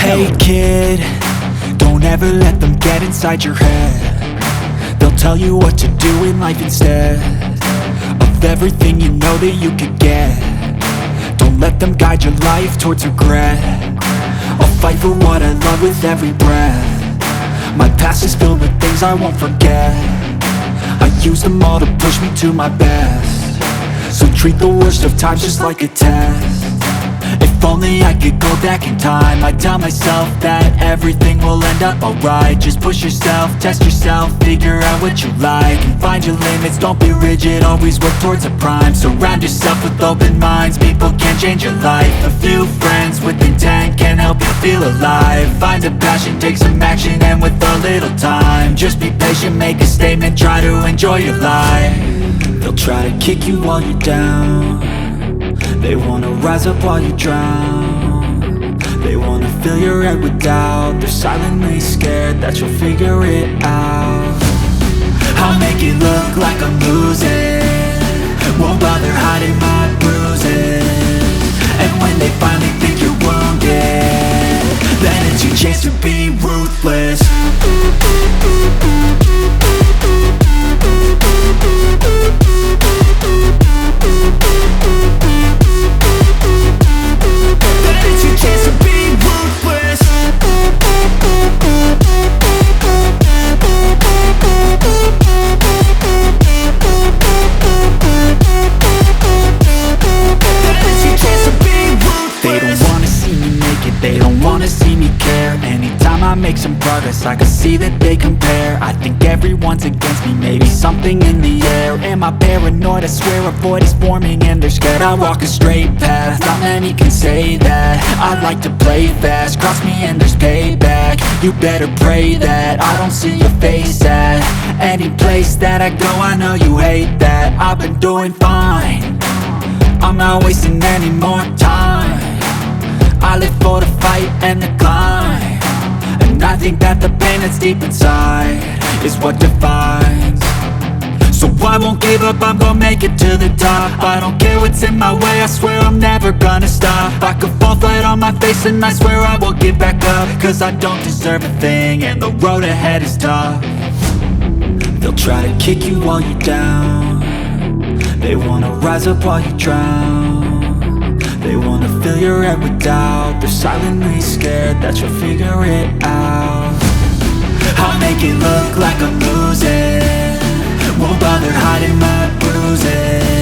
Hey kid, don't ever let them get inside your head. They'll tell you what to do in life instead of everything you know that you could get. Don't let them guide your life towards regret. I'll fight for what I love with every breath. My past is filled with things I won't forget. I use them all to push me to my best. So treat the worst of times just like a test. If only I could go back in time, I'd tell myself that everything will end up alright. Just push yourself, test yourself, figure out what you like, and find your limits, don't be rigid, always work towards a prime. Surround yourself with open minds, people can change your life. A few friends with intent can help you feel alive. Find a passion, take some action, and with a little time, just be patient, make a statement, try to enjoy your life. They'll try to kick you while you're down. They wanna rise up while you drown. They wanna fill your head with doubt. They're silently scared that you'll figure it out. I'll make it look like I'm losing, won't bother hiding my bruises. And when they finally think you're wounded, then it's your chance to be ruthless. They don't wanna see me care. Anytime I make some progress, I can see that they compare. I think everyone's against me, maybe something in the air. Am I paranoid? I swear a void is forming and they're scared I walk a straight path. Not many can say that. I like to play fast, cross me and there's payback. You better pray that I don't see your face at any place that I go. I know you hate that. I've been doing fine, I'm not wasting any more time. I live for the fight and the climb, and I think that the pain that's deep inside is what defines. So I won't give up, I'm gonna make it to the top. I don't care what's in my way, I swear I'm never gonna stop. I could fall flat on my face and I swear I will get back up, cause I don't deserve a thing and the road ahead is tough. They'll try to kick you while you're down. They wanna rise up while you drown. They wanna fill your head with doubt. They're silently scared that you'll figure it out. I'll make it look like I'm losing, won't bother hiding my bruises.